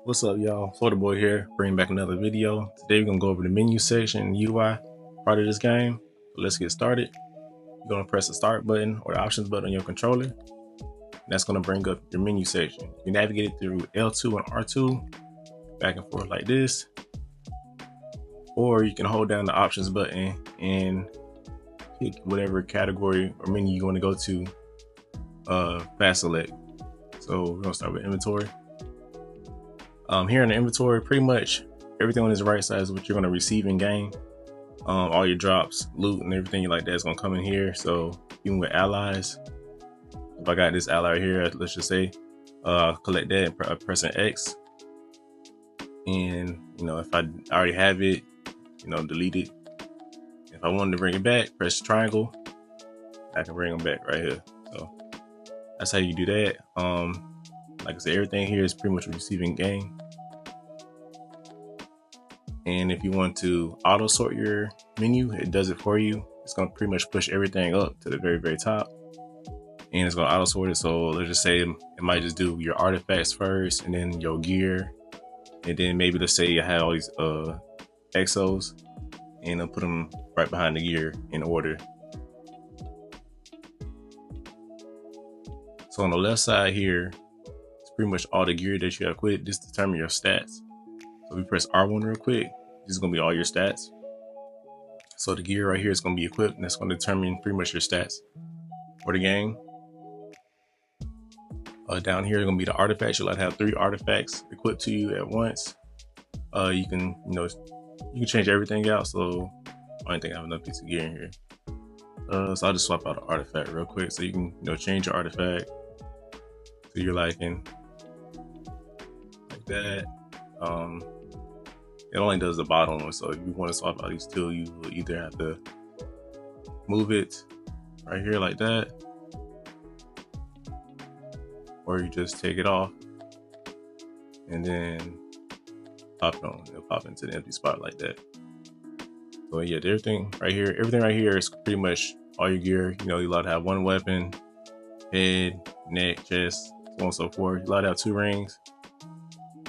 What's up, y'all? Florida Boy here, bringing back another video. Today we're gonna go over the menu section and UI part of this game. So let's get started. You're gonna press the start button or the options button on your controller. And that's gonna bring up your menu section. You navigate it through L2 and R2, back and forth like this. Or you can hold down the options button and pick whatever category or menu you want to go to, fast select. So we're gonna start with inventory. Here in the inventory, pretty much everything on this right side is what you're going to receive in game. All your drops, loot, and everything like that is going to come in here. So even with allies, if I got this ally right here, let's just say, collect that and pressing X. And if I already have it, delete it. If I wanted to bring it back, press triangle. I can bring them back right here. So that's how you do that. Like I said, everything here is pretty much receiving game. And if you want to auto sort your menu, it does it for you. It's going to pretty much push everything up to the very, very top. And it's going to auto sort it. So let's just say it might just do your artifacts first and then your gear. And then maybe let's say I have all these exos and I'll put them right behind the gear in order. So on the left side here, pretty much all the gear that you have equipped. This determines your stats. So if we press R1 real quick, this is going to be all your stats. So the gear right here is going to be equipped, and that's going to determine pretty much your stats for the game. Down here is going to be the artifacts. You'll like to have 3 artifacts equipped to you at once. You can change everything out. So I don't think I have enough piece of gear in here. So I'll just swap out an artifact real quick, so you can change your artifact to your liking. That it only does the bottom one, so if you want to swap out these two, you will either have to move it right here like that, or you just take it off and then pop it on. It'll pop into the empty spot like that. So yeah, everything right here is pretty much all your gear. You're allowed to have 1 weapon, head, neck, chest, so on and so forth. You're allowed to have 2 rings.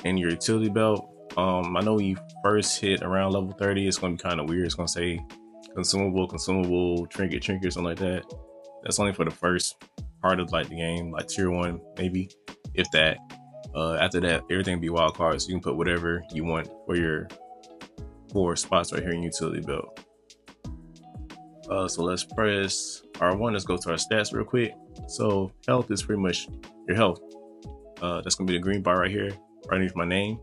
And your utility belt, I know when you first hit around level 30, it's going to be kind of weird. It's going to say consumable, trinket, something like that. That's only for the first part of like the game, like tier 1 maybe, if that. After that, everything will be wild cards. So you can put whatever you want for your 4 spots right here in utility belt. So let's press R1. Let's go to our stats real quick. So health is pretty much your health. That's going to be the green bar right here, right underneath my name.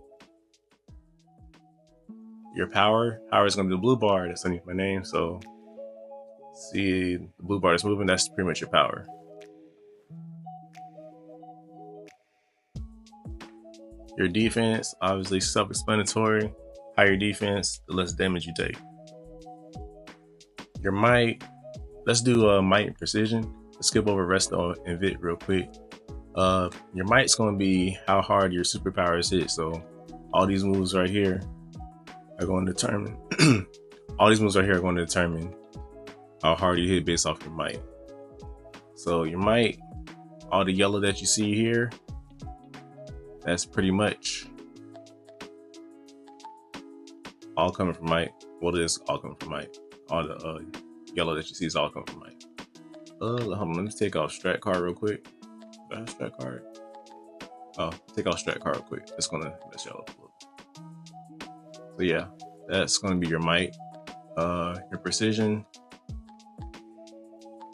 Your power is going to be the blue bar that's underneath my name. So see the blue bar is moving, that's pretty much your power. Your defense, obviously self-explanatory. Higher defense, the less damage you take. Your might, let's do might and precision. Let's skip over resto and vit real quick. Your might's going to be how hard your superpowers hit. So all these moves right here are going to determine how hard you hit based off your might. So your might, all the yellow that you see here, that's pretty much all coming from might. Well, it is all coming from might. All the yellow that you see is all coming from might. Hold on, let me take off strat card real quick. Strat card. Oh, take off strat card real quick. It's gonna mess y'all up a little bit. So yeah, that's gonna be your might. Your precision,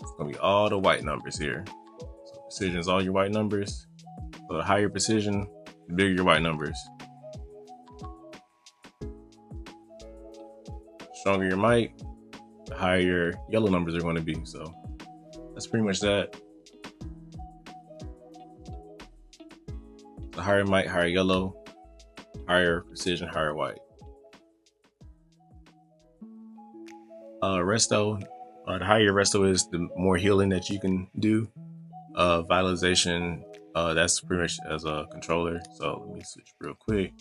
it's gonna be all the white numbers here. So precision is all your white numbers. So the higher precision, the bigger your white numbers. Stronger your might, the higher your yellow numbers are going to be. So that's pretty much that. The higher might, higher yellow, higher precision, higher white. Resto, the higher your resto is, the more healing that you can do. Vitalization, that's pretty much as a controller. So let me switch real quick.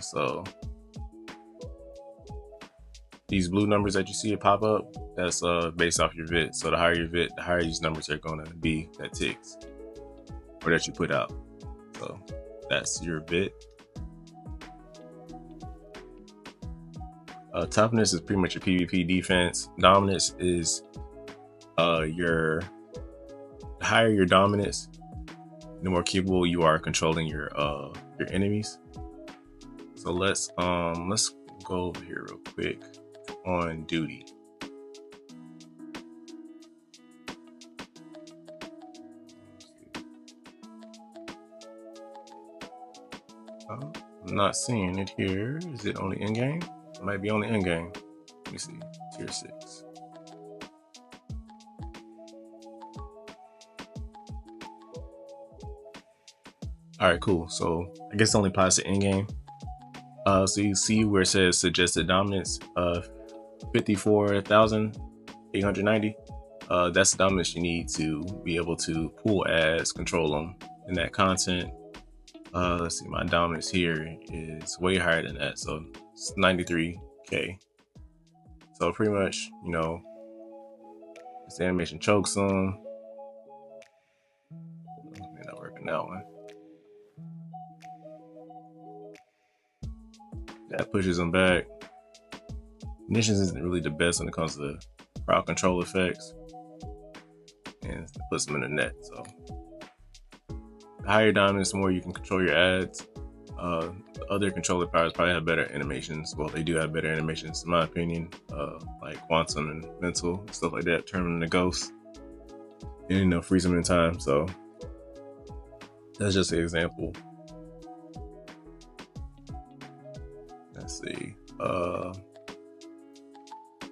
So these blue numbers that you see it pop up, that's based off your vit. So the higher your vit, the higher these numbers are going to be that ticks or that you put out. So That's your bit. Toughness is pretty much your PvP defense. Dominance is the higher your dominance, the more capable you are controlling your enemies. So let's go over here real quick on duty. I'm not seeing it here. Is it only in game? It might be only in game. Let me see. Tier 6. Alright, cool. So I guess it only applies to in-game. So you see where it says suggested dominance of 54,890. That's the dominance you need to be able to pull ads, control them in that content. Let's see, my dominance here is way higher than that, so it's 93k. So pretty much, you know, this animation chokes them. May not working that one. That pushes them back. Ignitions isn't really the best when it comes to crowd control effects, and it puts them in the net. So the higher dominance, the more you can control your ads. Other controller powers probably have better animations. Well, they do have better animations in my opinion, like quantum and mental, stuff like that, turn them into ghosts and, you know, freeze them in time. So that's just an example. Let's see.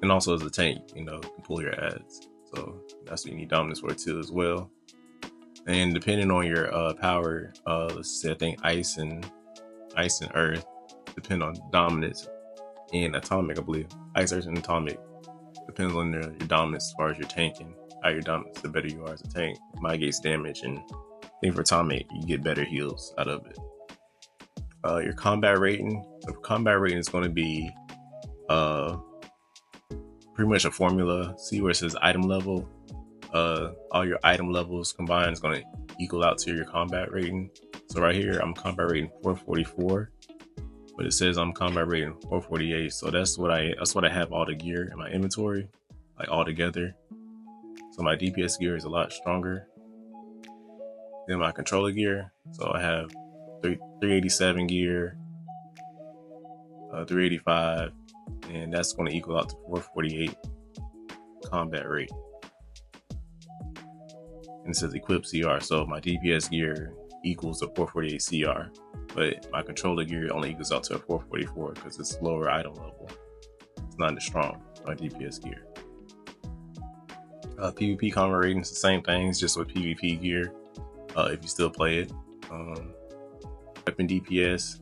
And also as a tank, you know, you can pull your ads. So that's what you need dominance for too as well. And depending on your power, let's say I think ice and earth depend on dominance, and atomic, I believe. Ice, earth, and atomic depends on your dominance as far as your tanking. Higher your dominance, the better you are as a tank. It mitigates damage, and I think for atomic, you get better heals out of it. Your combat rating. So combat rating is going to be pretty much a formula. See where it says item level. All your item levels combined is going to equal out to your combat rating. So right here, I'm combat rating 444, but it says I'm combat rating 448. So that's what I have all the gear in my inventory, like all together. So my DPS gear is a lot stronger than my controller gear. So I have 387 gear, 385, and that's going to equal out to 448 combat rate. And it says equip CR, so my DPS gear equals a 448 CR, but my controller gear only equals out to a 444 because it's lower item level. It's not as strong, my DPS gear. PvP combat rating is the same thing, it's just with PvP gear, if you still play it. Weapon DPS,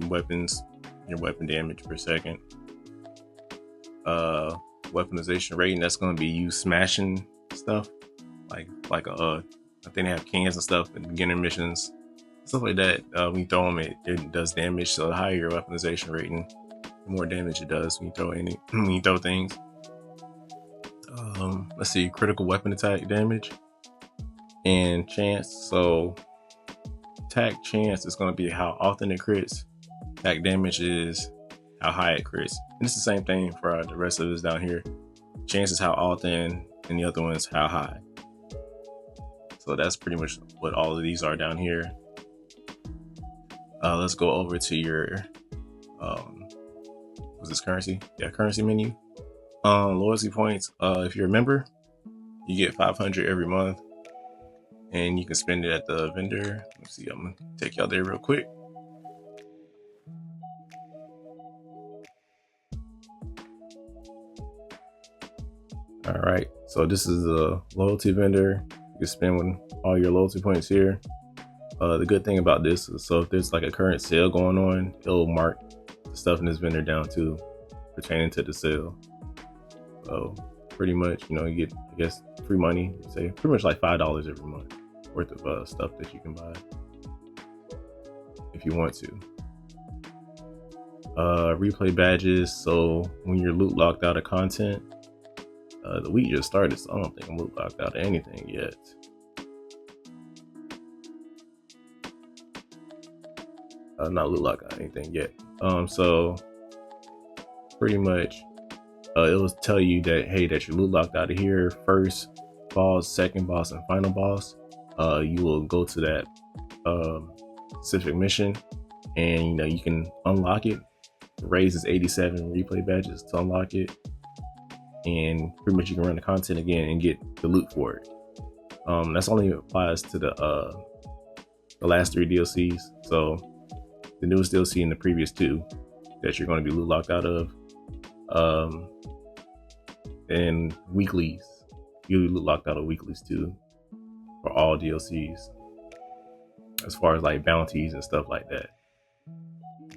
weapons, your weapon damage per second. Weaponization rating, that's going to be you smashing stuff, like I think they have cans and stuff in beginner missions, stuff like that. When you throw them, it does damage. So the higher your weaponization rating, the more damage it does when you throw when you throw things. Let's see, critical weapon attack damage and chance. So attack chance is going to be how often it crits. Attack damage is how high it crits. And it's the same thing for the rest of this down here. Chance is how often, and the other one is how high. So that's pretty much what all of these are down here. Let's go over to your was this currency? Yeah, currency menu. Loyalty points. If you're a member, you get 500 every month, and you can spend it at the vendor. Let's see, I'm gonna take y'all there real quick. All right, so this is a loyalty vendor. You can spend all your loyalty points here. The good thing about this is, so if there's like a current sale going on, it'll mark the stuff in this vendor down too, pertaining to the sale. So pretty much, you know, you get, I guess, free money, say pretty much like $5 every month worth of stuff that you can buy if you want to. Replay badges. So when you're loot locked out of content, the week just started, so I don't think I'm loot locked out of anything yet. not loot lock on anything yet. So pretty much, it will tell you that, hey, that you're loot locked out of here. First boss, second boss, and final boss. You will go to that specific mission, and you can unlock it. Raises 87 replay badges to unlock it, and pretty much you can run the content again and get the loot for it. That's only applies to the last 3 DLCs. So the newest DLC and the previous 2 that you're going to be loot locked out of. And weeklies, you loot locked out of weeklies too for all DLCs, as far as like bounties and stuff like that.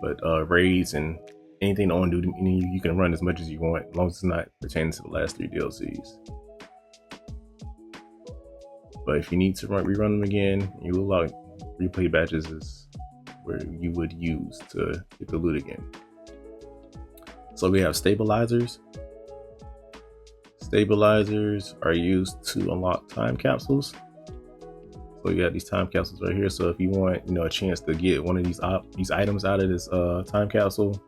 But raids and anything on duty, you can run as much as you want, as long as it's not pertaining to the last 3 DLCs. But if you need to rerun them again, you loot lock replay badges is where you would use to get the loot again. So we have stabilizers. Stabilizers are used to unlock time capsules. So you got these time capsules right here. So if you want, a chance to get one of these items out of this time capsule,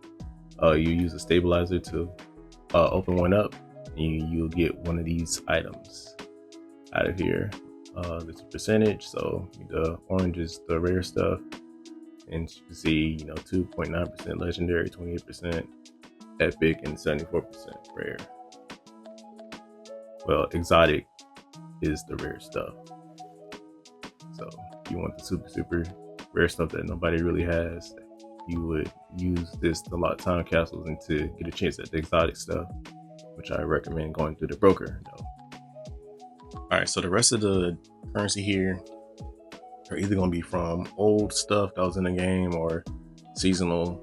you use a stabilizer to open one up, and you'll get one of these items out of here. There's a percentage. So the orange is the rare stuff, and you can see 2.9% legendary, 28% epic, and 74% rare. Well, exotic is the rare stuff. So if you want the super rare stuff that nobody really has, you would use this to unlock time capsules and to get a chance at the exotic stuff, which I recommend going through the broker though. Alright, so the rest of the currency here are either going to be from old stuff that was in the game or seasonal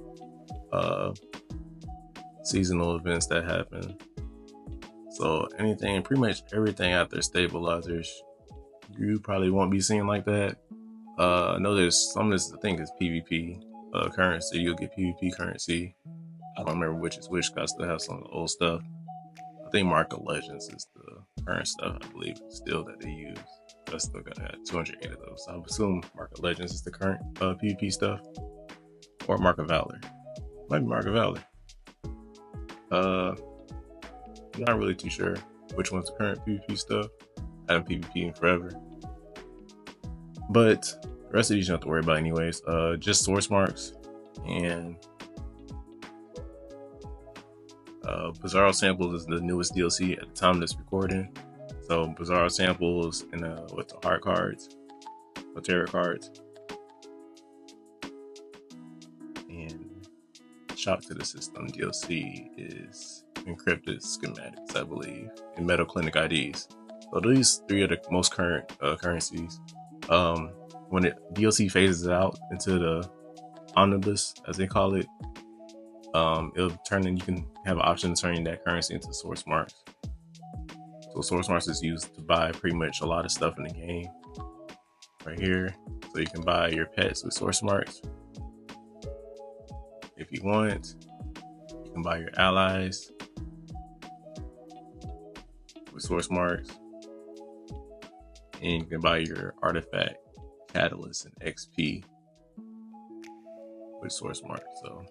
events that happen. So pretty much everything after stabilizers, you probably won't be seeing like that. I know there's some of this, I think it's PvP currency. You'll get PvP currency. I don't remember which is which, because I still have some of the old stuff. I think Mark of Legends is the current stuff, I believe, still that they use. I still got 208 of those. So I would assume Mark of Legends is the current PvP stuff. Or Mark of Valor. Might be Mark of Valor. Not really too sure which one's the current PvP stuff. I haven't PvP in forever. But the rest of these you don't have to worry about anyways. Just source marks and Bizarro Samples is the newest DLC at the time of this recording. So Bizarro Samples and with the heart cards, the tarot cards, and Shock to the System DLC is encrypted schematics, I believe, and Metal Clinic IDs. So these 3 are the most current currencies. When DLC phases out into the omnibus, as they call it, it'll turn in. You can have an option to turn that currency into source marks. So source marks is used to buy pretty much a lot of stuff in the game. Right here, so you can buy your pets with source marks. If you want, you can buy your allies with source marks, and you can buy your artifact, catalyst, and XP with source marks. So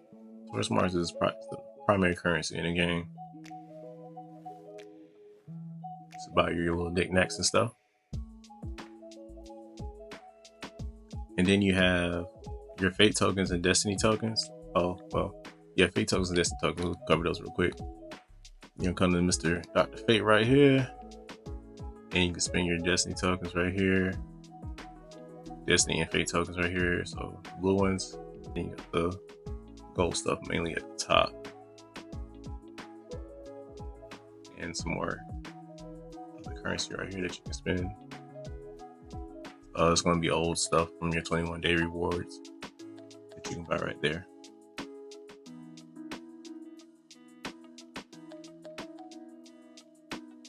source marks is the primary currency in the game. So buy your little knickknacks and stuff. And then you have your fate tokens and destiny tokens. Oh, well, yeah, fate tokens and destiny tokens. We'll cover those real quick. You can come to Mr. Dr. Fate right here, and you can spend your destiny tokens right here. Destiny and fate tokens right here. So blue ones, and you got the gold stuff mainly at the top, and some more other currency right here that you can spend. It's going to be old stuff from your 21-day rewards that you can buy right there.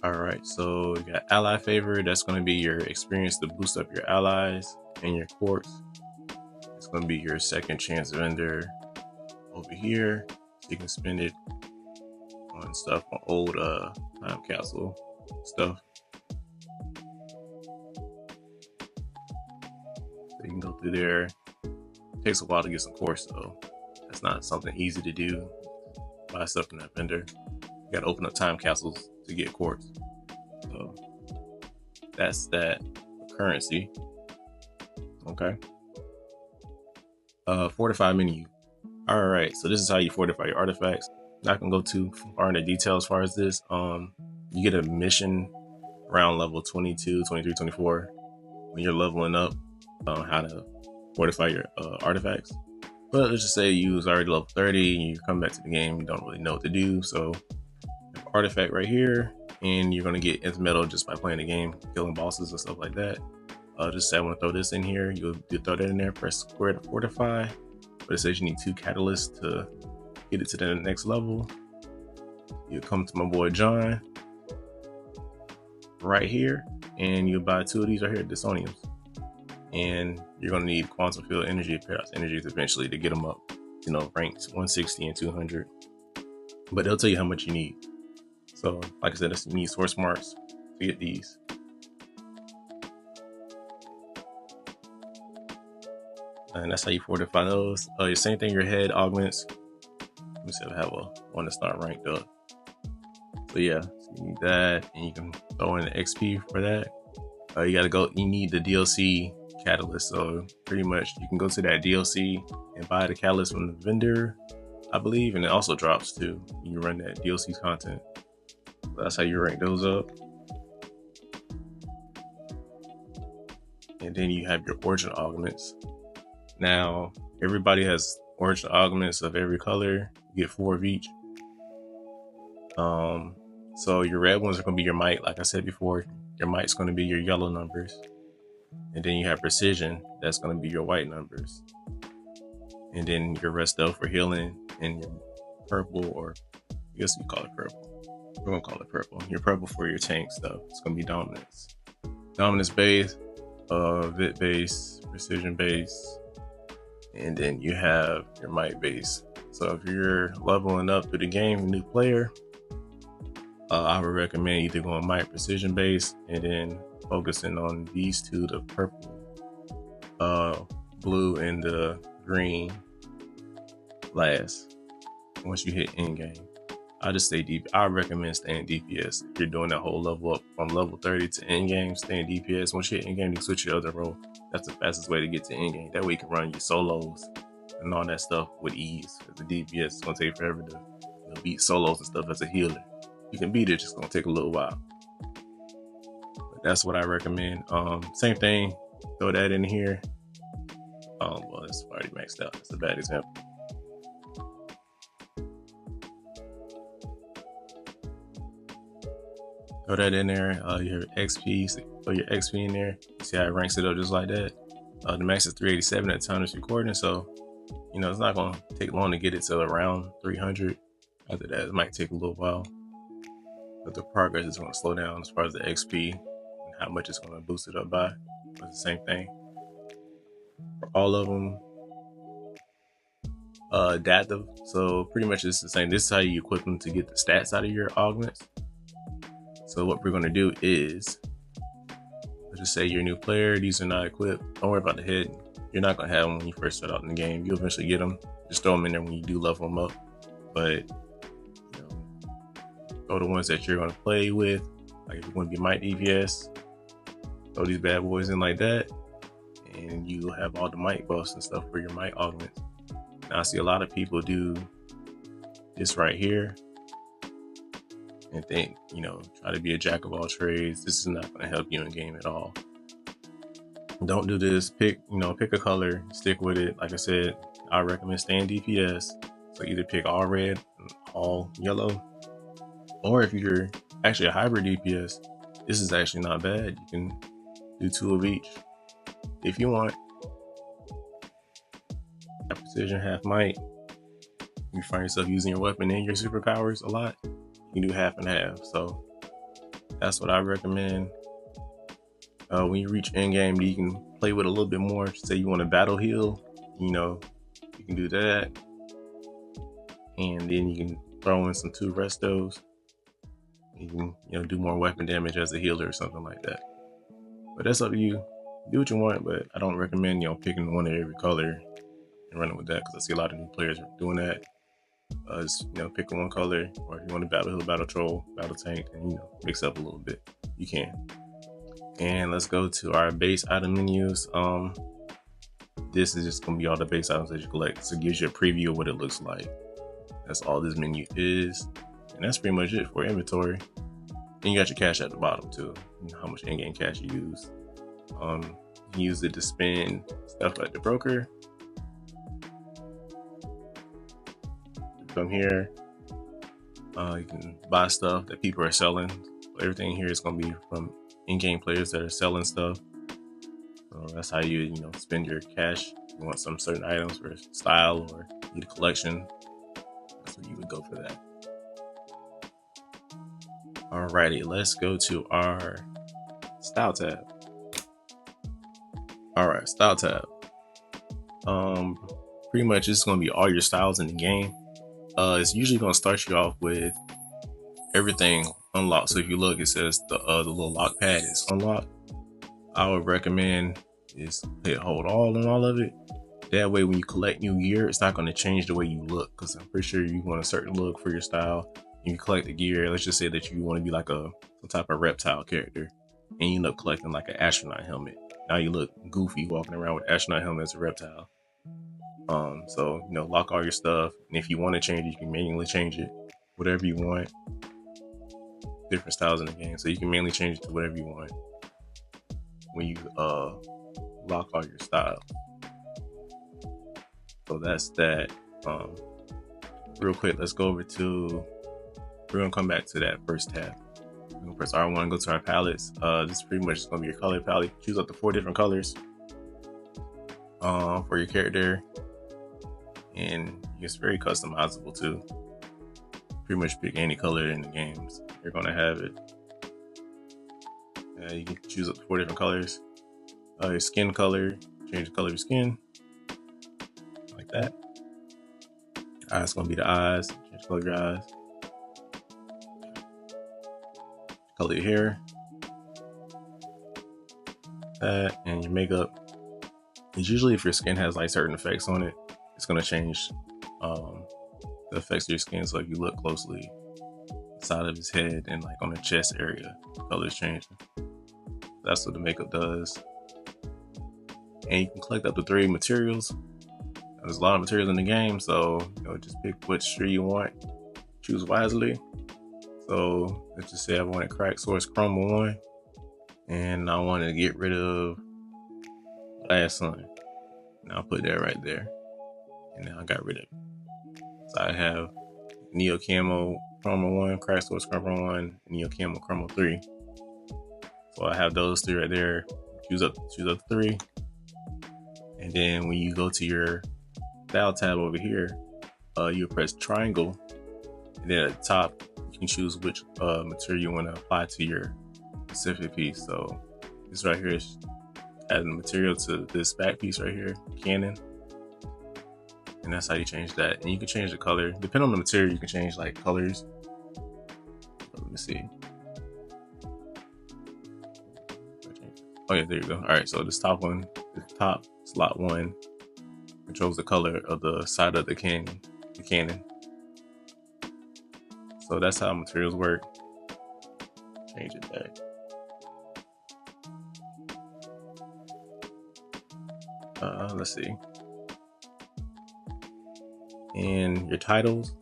Alright, so you got ally favor. That's going to be your experience to boost up your allies and your courts. It's going to be your second chance vendor over here. So you can spend it on stuff, on old time capsule stuff. So you can go through there It takes a while to get some quartz, so that's not something easy to do. Buy stuff from that vendor. You gotta open up time capsules to get quartz. So that's that currency. Okay. Fortify menu. All right, so this is how you fortify your artifacts. Not gonna go too far into detail as far as this. You get a mission around level 22, 23, 24 when you're leveling up how to fortify your artifacts. But let's just say you was already level 30 and you come back to the game, you don't really know what to do. So artifact right here, and you're gonna get nth metal just by playing the game, killing bosses and stuff like that. Just say I want to throw this in here. You throw that in there, press square to fortify. But it says you need 2 catalysts to get it to the next level. You come to my boy John right here, and you buy 2 of these right here, Disoniums. And you're gonna need quantum field energy, paradox energies eventually to get them up, you know, ranked 160 and 200. But they'll tell you how much you need. So, like I said, you need source marks to get these. And that's how you fortify those. The same thing, your head augments. Let me see if I have one that's not ranked up. So yeah, so you need that, and you can throw in the XP for that. You need the DLC catalyst. So pretty much you can go to that DLC and buy the catalyst from the vendor, I believe, and it also drops too when you run that DLC content. So that's how you rank those up. And then you have your origin augments. Now, everybody has origin augments of every color. You get 4 of each. So your red ones are going to be your might. Like I said before, your might's going to be your yellow numbers. And then you have precision. That's going to be your white numbers. And then your red stuff for healing, and your purple, or I guess you call it purple. We're going to call it purple. Your purple for your tank stuff. It's going to be dominance. Dominance base, vit base, precision base, and then you have your might base. So if you're leveling up through the game, new player, I would recommend either going might, precision base, and then focusing on these 2, the purple, blue, and the green last. Once you hit end game, I just stay deep. I recommend staying DPS. If you're doing that whole level up from level 30 to end game, stay in DPS. Once you hit end game, you switch your other role. That's the fastest way to get to end game. That way you can run your solos and all that stuff with ease. As a DPS, it's gonna take forever to beat solos and stuff as a healer. You can beat it, just gonna take a little while. But that's what I recommend. Same thing, throw that in here. Well, it's already maxed out. That's a bad example. Throw that in there. You have XP, so throw your XP in there. You see how it ranks it up just like that. The max is 387 at the time it's recording, so you know it's not gonna take long to get it to around 300. After that, it might take a little while, but the progress is gonna slow down as far as the XP and how much it's gonna boost it up by. But it's the same thing for all of them. Adaptive, so pretty much it's the same. This is how you equip them to get the stats out of your augments. So what we're gonna do is, let's just say you're a new player, these are not equipped. Don't worry about the head. You're not gonna have them when you first start out in the game. You'll eventually get them. Just throw them in there when you do level them up. But you know, throw the ones that you're gonna play with. Like if you want to be might DPS, throw these bad boys in like that, and you have all the might buffs and stuff for your might augments. Now I see a lot of people do this right here and think, you know, try to be a jack of all trades. This is not going to help you in game at all. Don't do this. Pick a color, stick with it. Like I said, I recommend staying DPS. So either pick all red, all yellow, or if you're actually a hybrid DPS, this is actually not bad. You can do 2 of each if you want. Half precision, half might. You find yourself using your weapon and your superpowers a lot, you can do half and half. So that's what I recommend. When you reach end game, you can play with a little bit more. Say you want to battle heal, you know, you can do that, and then you can throw in some 2 restos. You can, you know, do more weapon damage as a healer or something like that. But that's up to you. Do what you want, but I don't recommend, you know, picking one of every color. and running with that, because I see a lot of new players doing that. Just, you know, pick one color, or if you want to battle heal, battle troll, battle tank, and, you know, mix up a little bit, you can. And let's go to our base item menus. This is just gonna be all the base items that you collect, so it gives you a preview of what it looks like. That's all this menu is, and that's pretty much it for inventory. Then you got your cash at the bottom too, you know, how much in-game cash you use. You can use it to spend stuff at the broker. Come here, you can buy stuff that people are selling. Everything here is going to be from in-game players that are selling stuff. So that's how you spend your cash. You want some certain items for style or need a collection, that's where you would go for that. Alrighty, let's go to our style tab. Alright, style tab. Pretty much it's going to be all your styles in the game. It's usually going to start you off with everything unlocked. So if you look, it says the little lock pad is unlocked. I would recommend is hit hold all on all of it. That way, when you collect new gear, it's not going to change the way you look, because I'm pretty sure you want a certain look for your style. You collect the gear. Let's just say that you want to be like some type of reptile character, and you end up collecting like an astronaut helmet. Now you look goofy walking around with astronaut helmet as a reptile. So lock all your stuff, and if you want to change it, you can manually change it, whatever you want. Different styles in the game, so you can manually change it to whatever you want when you lock all your styles. So that's that. Real quick, let's go over to. We're gonna come back to that first tab. We're gonna press R1, go to our palettes. This is pretty much gonna be your color palette. Choose up to 4 different colors for your character, and it's very customizable too. Pretty much pick any color in the games, you're gonna have it. You can choose up to 4 different colors. Your skin color, change the color of your skin, like that. Eyes gonna be the eyes, change the color of your eyes. Color your hair, that, and your makeup. It's usually if your skin has like certain effects on it, it's gonna change the effects of your skin. So if you look closely, the side of his head and like on the chest area, the color is changing. That's what the makeup does. And you can collect up to 3 materials. There's a lot of materials in the game, so just pick which tree you want. Choose wisely. So let's just say I want to crack source chroma 1, and I want to get rid of glass sun. And I'll put that right there, and now I got rid of it. So I have Neo Camo Chroma 1, crack source chroma 1, Neo Camo Chroma 3. So I have those 3 right there. Choose up 3. And then when you go to your style tab over here, you press triangle, and then at the top you can choose which material you want to apply to your specific piece. So this right here is adding material to this back piece right here, cannon, and that's how you change that. And you can change the color depending on the material. You can change like colors. Let me see. Okay, there you go. All right, so this top one, the top slot 1 controls the color of the side of the cannon. So that's how materials work. Change it back. Let's see. And your titles,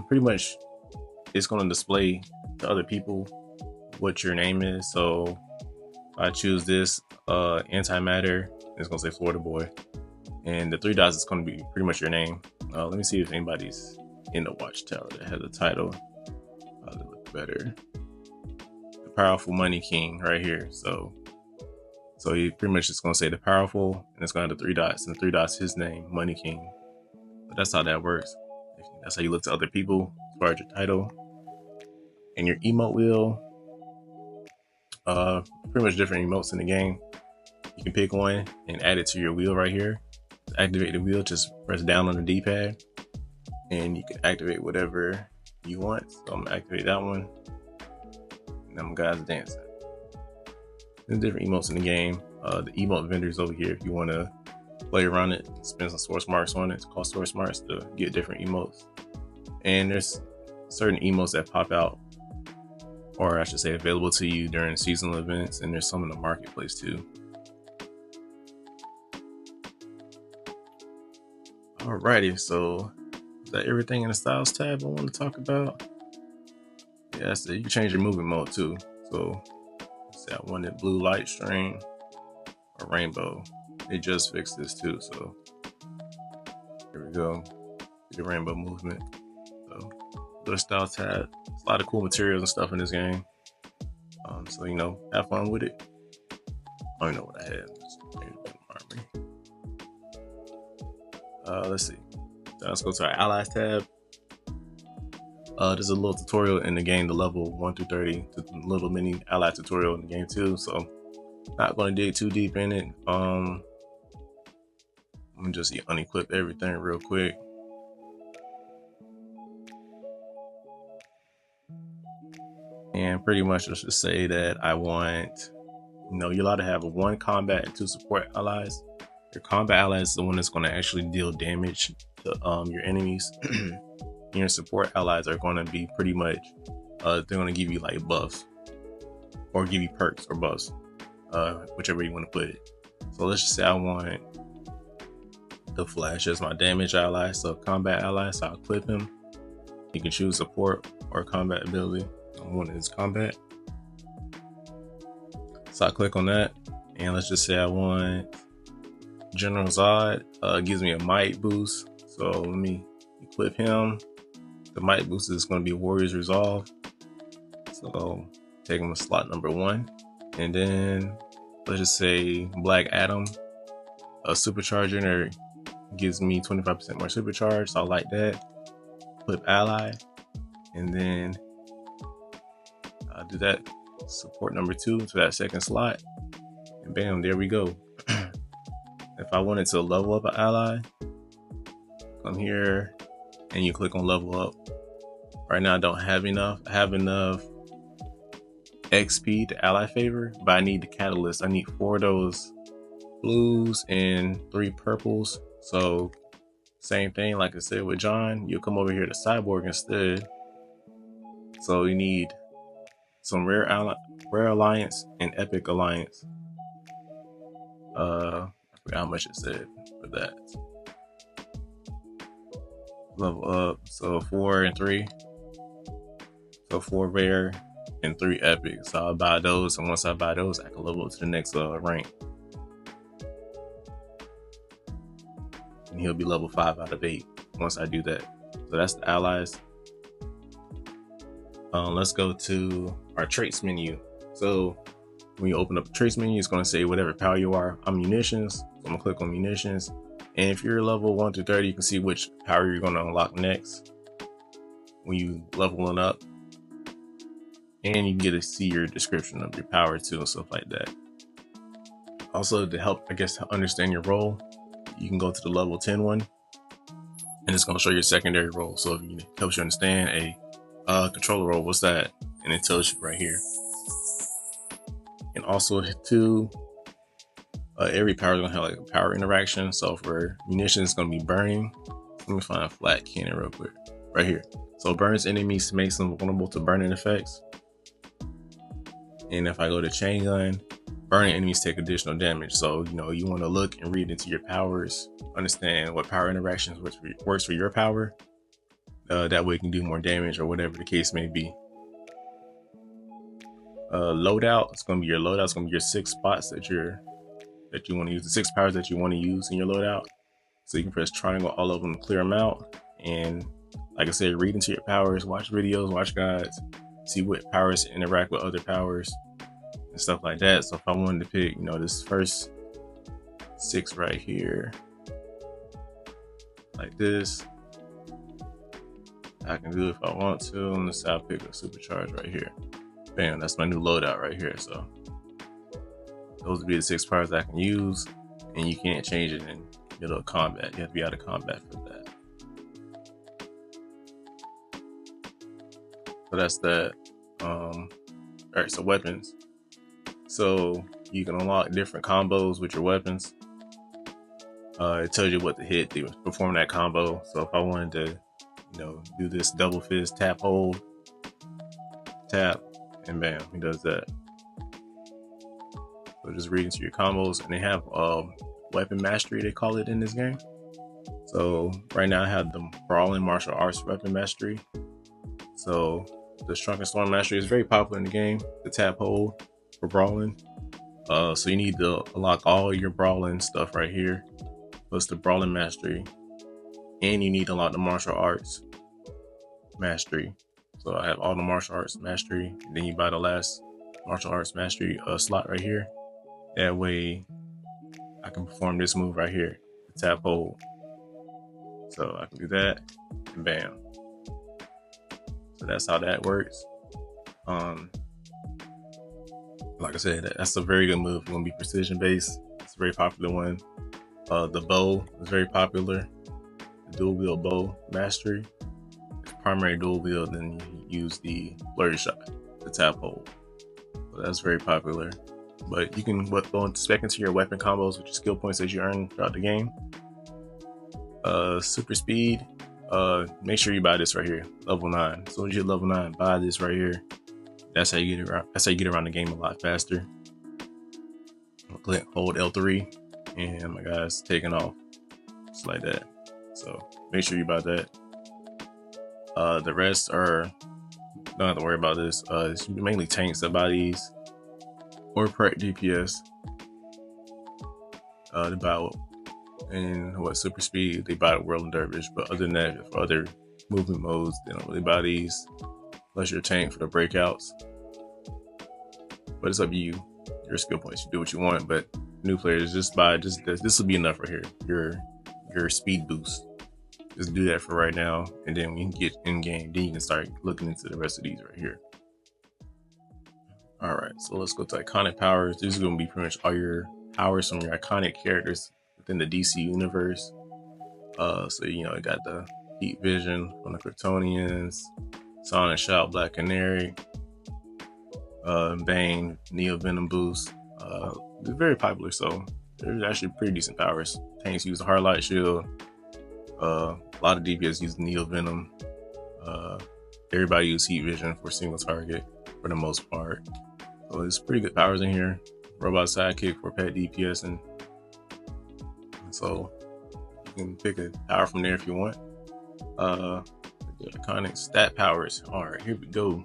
pretty much it's going to display to other people what your name is. So if I choose this antimatter, it's going to say Florida Boy, and the 3 dots is going to be pretty much your name. Let me see if anybody's in the watchtower that has a title. Probably look better. The Powerful Money King right here. So you pretty much just gonna say the powerful, and it's gonna have the 3 dots, and the 3 dots his name, Money King. But that's how that works. That's how you look to other people as far as your title. And your emote wheel, pretty much different emotes in the game. You can pick one and add it to your wheel right here. To activate the wheel, just press down on the D-pad, and you can activate whatever you want. So I'm gonna activate that one, and them guys dancing. There's different emotes in the game. The emote vendors over here, if you want to play around it, spend some source marks on it, call source marks to get different emotes. And there's certain emotes that pop out, or I should say available to you during seasonal events, and there's some in the marketplace too. Alrighty, so is that everything in the styles tab I want to talk about? Yeah, so you can change your movement mode too. So let's say I wanted blue light string or rainbow. It just fixed this too, so here we go. The rainbow movement. So little style tab. There's a lot of cool materials and stuff in this game. So you know, have fun with it. I don't know what I had. Let's see. So let's go to our allies tab. There's a little tutorial in the game, the level 1 through 30, the little mini ally tutorial in the game too. So not going to dig too deep in it. I'm gonna just unequip everything real quick. And pretty much let's just say that I want, you know, you're allowed to have 1 combat and 2 support allies. Your combat ally is the one that's going to actually deal damage to your enemies. Your support allies are going to be pretty much, they're going to give you like buffs or give you perks or buffs, whichever you want to put it. So let's just say I want the Flash as my damage ally, so combat ally, so I'll clip him. You can choose support or combat ability. One is combat. So I click on that, and let's just say I want General Zod. Gives me a might boost, so let me equip him. The might boost is going to be Warrior's Resolve, so take him to slot number 1. And then let's just say Black Adam, a supercharge generator, gives me 25% more supercharge, so I like that. Equip ally, and then I'll do that support number 2 to that 2nd slot, and bam, there we go. If I wanted to level up an ally, come here and you click on level up. Right now I don't have enough. I have enough XP to ally favor, but I need the catalyst. I need 4 of those blues and 3 purples. So same thing, like I said with John, you'll come over here to Cyborg instead. So you need some rare alliance and epic alliance. I forgot how much it said for that. Level up, so 4 and 3. So 4 rare and 3 epic. So I'll buy those, and once I buy those, I can level up to the next rank. And he'll be level 5 out of 8 once I do that. So that's the allies. Let's go to our traits menu. So when you open up the traits menu, it's going to say whatever power you are. I'm munitions, so I'm going to click on munitions. And if you're level 1 to 30, you can see which power you're going to unlock next when you leveling up. And you can get to see your description of your power too and stuff like that. Also, to help, I guess, to understand your role, you can go to the level 10 one, and it's going to show your secondary role. So if it helps you understand a controller role, what's that? And it tells you right here. And also too, every power is going to have like a power interaction. So for munitions, it's going to be burning. Let me find a flat cannon real quick. Right here. So burns enemies, makes them vulnerable to burning effects. And if I go to chain gun, burning enemies take additional damage. So, you know, you want to look and read into your powers, understand what power interactions works for your power. That way you can do more damage or whatever the case may be. Loadout, it's going to be your loadout. It's going to be your 6 spots that you want to use, the 6 powers that you want to use in your loadout. So you can press triangle all of them to clear them out. And like I said, read into your powers, watch videos, watch guides, see what powers interact with other powers and stuff like that. So if I wanted to pick, you know, this first 6 right here, like this, I can do if I want to. And let's say I'll pick a supercharge right here. Bam, that's my new loadout right here. So those would be the 6 powers I can use, and you can't change it in middle of combat. You have to be out of combat for that. So that's that. All right, so weapons. So you can unlock different combos with your weapons. It tells you what to hit to perform that combo. So if I wanted to, do this double fist tap hold, tap, and bam, he does that. So just read into your combos, and they have weapon mastery, they call it in this game. So right now I have the brawling martial arts weapon mastery. So the Shrunken Storm mastery is very popular in the game, the tap hold for brawling. So you need to unlock all your brawling stuff right here, plus the brawling mastery, and you need to unlock the martial arts mastery. So I have all the martial arts mastery, and then you buy the last martial arts mastery slot right here. That way I can perform this move right here, the tap hold. So I can do that, and bam. So that's how that works. Like I said, that's a very good move. It's gonna be precision based. It's a very popular one. The bow is very popular. The dual wield bow mastery. It's primary dual wield, then you use the flurry shot, the tap hold. So that's very popular. But you can go and spec into your weapon combos with your skill points that you earn throughout the game. Super speed. Make sure you buy this right here, level 9. As soon as you're level 9, buy this right here. That's how you get around. That's how you get around the game a lot faster. Click, hold L3, and my guy's taking off just like that. So make sure you buy that. The rest are don't have to worry about this. It's mainly tanks that buy these, or prep DPS. They buy and super speed. They buy Whirling Dervish, but other than that, for other movement modes, they don't really buy these. Unless you're a tank for the breakouts. But it's up to you, your skill points. You do what you want, but new players just buy this will be enough right here. Your speed boost. Just do that for right now, and then when you get in game, then you can start looking into the rest of these right here. Alright, so let's go to iconic powers. This is gonna be pretty much all your powers from your iconic characters within the DC universe. So you got the heat vision from the Kryptonians, Sonic Shout, Black Canary, Bane, Neo Venom boost. They're very popular, so they're actually pretty decent powers. Tanks use the Hard Light Shield. A lot of DPS use Neo Venom. Everybody use Heat Vision for single target for the most part. So there's pretty good powers in here. Robot Sidekick for pet DPS, and so you can pick a power from there if you want. The iconic stat powers. All right, here we go.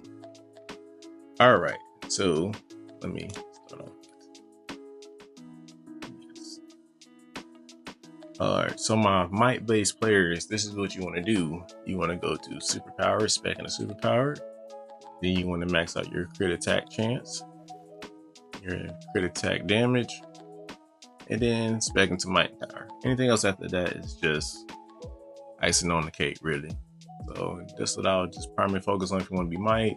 All right, so let me start off. Yes. All right, so my might-based players, this is what you want to do. You want to go to superpower, spec into superpower. Then you want to max out your crit attack chance, your crit attack damage, and then spec into might power. Anything else after that is just icing on the cake, really. So that's what I'll just primarily focus on if you want to be might.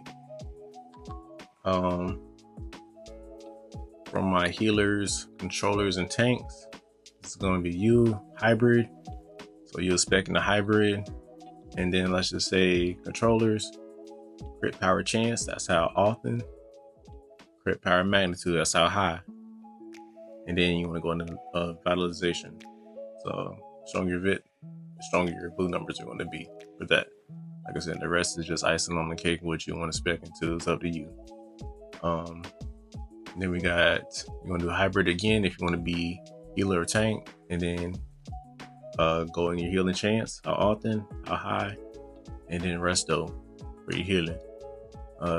From my healers, controllers, and tanks, it's going to be you, hybrid. So you'll spec in the hybrid, and then let's just say controllers, crit power chance, that's how often. Crit power magnitude, that's how high. And then you want to go into vitalization. So stronger your vit, the stronger your blue numbers are going to be for that. Like I said, the rest is just icing on the cake. What you want to spec into is up to you. Then we got, you want to do hybrid again if you want to be healer or tank, and then go in your healing chance, how often, how high, and then resto for your healing.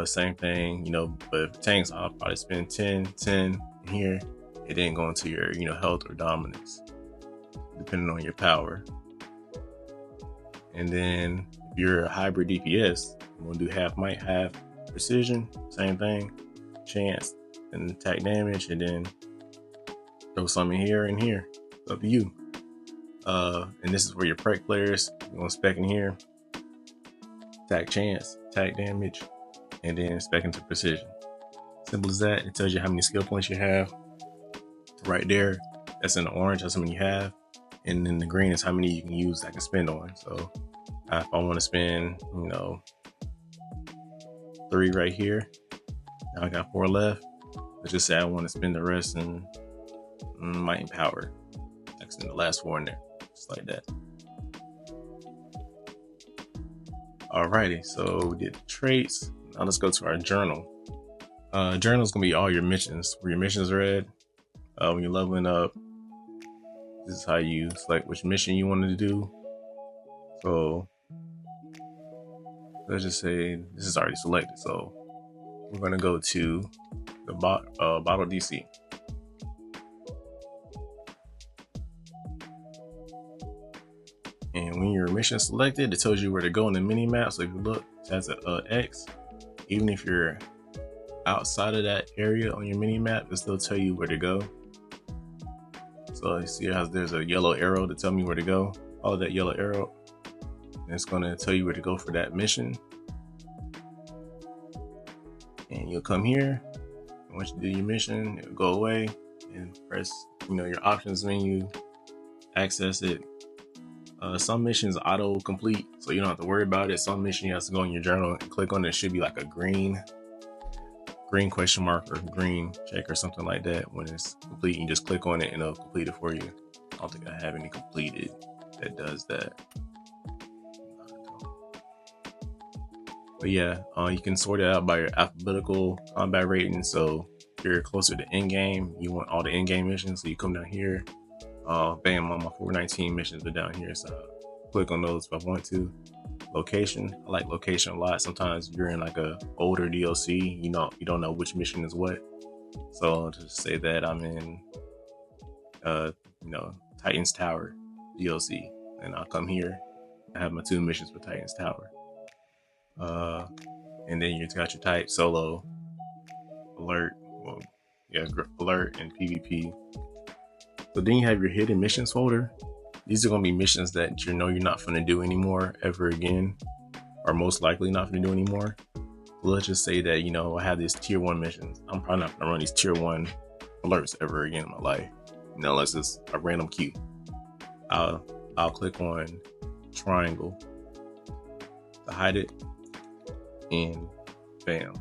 Same thing, but for tanks, I'll probably spend 10 here, and then go into your, health or dominance, depending on your power. And then if you're a hybrid DPS, you want to do half might, half precision, same thing, chance and attack damage, and then throw some in here and here. It's up to you. And this is where your prec players, you want to spec in here, attack chance, attack damage, and then spec into precision. Simple as that. It tells you how many skill points you have right there. That's in the orange, that's how many you have, and then the green is how many you can use that I can spend on. So if I want to spend 3 right here, now I got 4 left. Let's just say I want to spend the rest in might and power. I can 6 and the last 4 in there, just like that. Alrighty, so we did the traits. Now let's go to our journal. Journal is gonna be all your missions. Where your missions are at. When you're leveling up, this is how you select which mission you want to do. So let's just say this is already selected. So we're gonna go to the bottle DC. And when your mission is selected, it tells you where to go in the mini map. So if you look, it has an X. Even if you're outside of that area on your mini map, it'll still tell you where to go. So you see how there's a yellow arrow to tell me where to go. Follow that yellow arrow, and it's going to tell you where to go for that mission. And you'll come here. And once you do your mission, it'll go away and press, your options menu, access it. Some missions auto complete, so you don't have to worry about it. Some mission you have to go in your journal and click on it. It should be like a green question mark or green check or something like that. When it's complete, you just click on it and it'll complete it for you. I don't think I have any completed that does that. But yeah, you can sort it out by your alphabetical combat rating. So if you're closer to end game, you want all the end game missions. So you come down here. Bam, on my 419 missions are down here. So I'll click on those if I want to. Location, I like location a lot. Sometimes you're in like a older DLC, you don't know which mission is what. So to say that I'm in Titan's Tower DLC, and I'll come here. I have my 2 missions for Titan's Tower. And then you got your type: solo, alert, alert, and PvP. So then you have your hidden missions folder. These are going to be missions that you're not going to do anymore ever again, or most likely not going to do anymore. So let's just say that, I have these tier 1 missions. I'm probably not going to run these tier 1 alerts ever again in my life, unless it's a random queue. I'll click on triangle to hide it, and bam,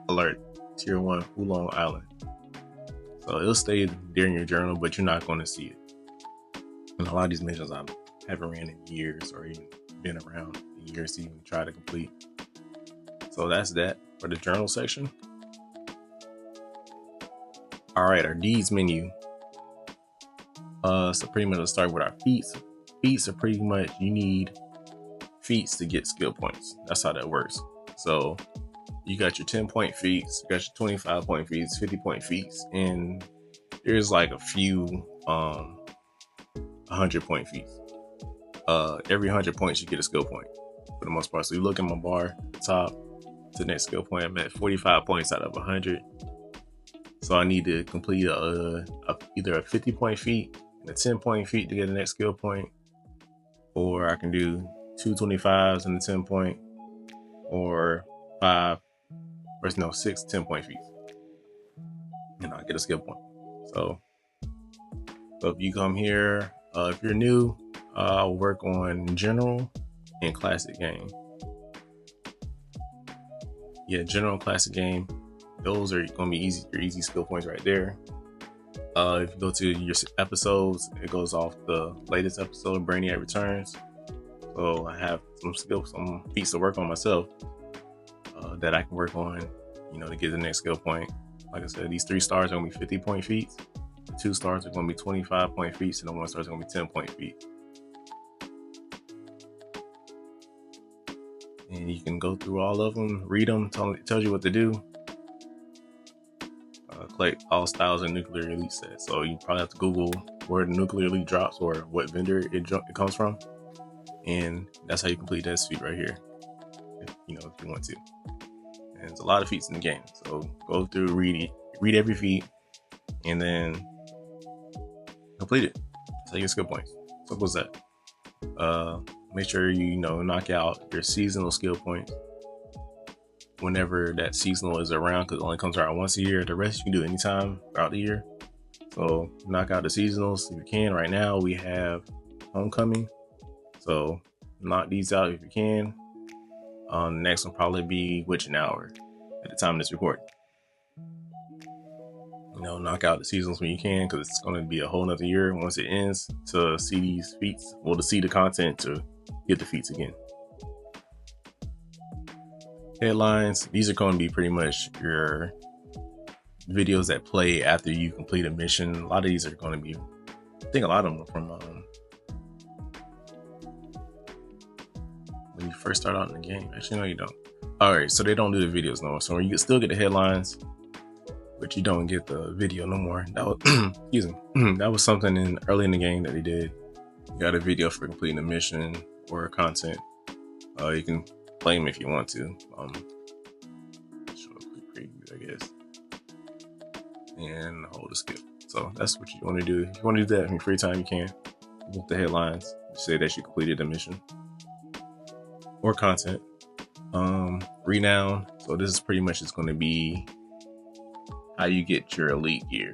alert, tier 1 Oolong Island. So it'll stay there in your journal, but you're not going to see it. And a lot of these missions I haven't ran in years, or even been around in years to even try to complete. So that's that for the journal section. All right, our deeds menu. So pretty much let's start with our feats. Feats are pretty much, you need feats to get skill points. That's how that works. So you got your 10-point feats, you got your 25-point feats, 50-point feats, and there's like a few 100-point feats. Every 100 points you get a skill point for the most part. So you look at my bar at the top to the next skill point. I'm at 45 points out of 100. So I need to complete either a 50-point feat and a 10-point feat to get the next skill point, or I can do 2 25s and a 10-point, or 6 10-point feats, and I'll get a skill point. So if you come here, if you're new, I'll work on general and classic game. Yeah, general and classic game. Those are going to be your easy skill points right there. If you go to your episodes, it goes off the latest episode, Brainiac Returns. So I have some feats to work on myself that I can work on, to get the next skill point. Like I said, these 3 stars are going to be 50-point feats. The 2 stars are going to be 25-point feats, and the 1 star is going to be 10-point feats. And you can go through all of them, read them, it tells you what to do. Collect all styles of nuclear elite sets. So you probably have to Google where the nuclear elite drops or what vendor it comes from, and that's how you complete that feat right here. If you want to. And there's a lot of feats in the game, so go through, read every feat, and then complete it. That's how you get skill points. So what's that? Make sure you knock out your seasonal skill points whenever that seasonal is around, because it only comes around once a year. The rest you can do anytime throughout the year. So knock out the seasonals if you can. Right now we have Homecoming, so knock these out if you can. The next one probably be Witching Hour at the time of this recording. knock out the seasons when you can, because it's going to be a whole nother year once it ends to see these feats, well, to see the content to get the feats again. Headlines, these are going to be pretty much your videos that play after you complete a mission. A lot of these are going to be, I think a lot of them are from when you first start out in the game. Actually, no, you don't. All right, so they don't do the videos no more. So you can still get the headlines, but you don't get the video no more. That was, excuse me, that was something early in the game that they did. You got a video for completing a mission or content. You can play them if you want to. Show a quick preview, I guess, and hold the skip. So that's what you want to do. If you want to do that in your free time, you can. Book the headlines, say that you completed a mission or content. Renown. So this is pretty much, it's going to be how you get your elite gear.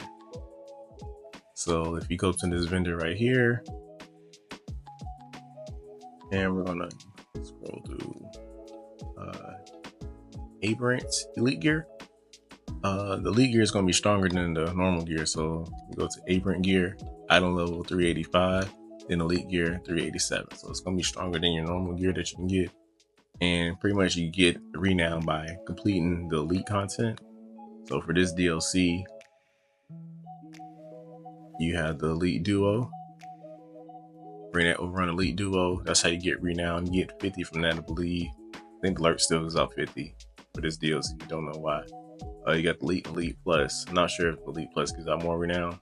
So if you go to this vendor right here, and we're gonna scroll through Aberrant elite gear. The elite gear is going to be stronger than the normal gear. So you go to Aberrant gear, item level 385, then elite gear 387. So it's going to be stronger than your normal gear that you can get. And pretty much you get renown by completing the elite content. So for this DLC, you have the elite duo. Bring that overrun elite duo. That's how you get renown. You get 50 from that, I believe. I think Lurk still gives out 50 for this DLC. You don't know why. You got the elite plus. I'm not sure if elite plus gives out more renown,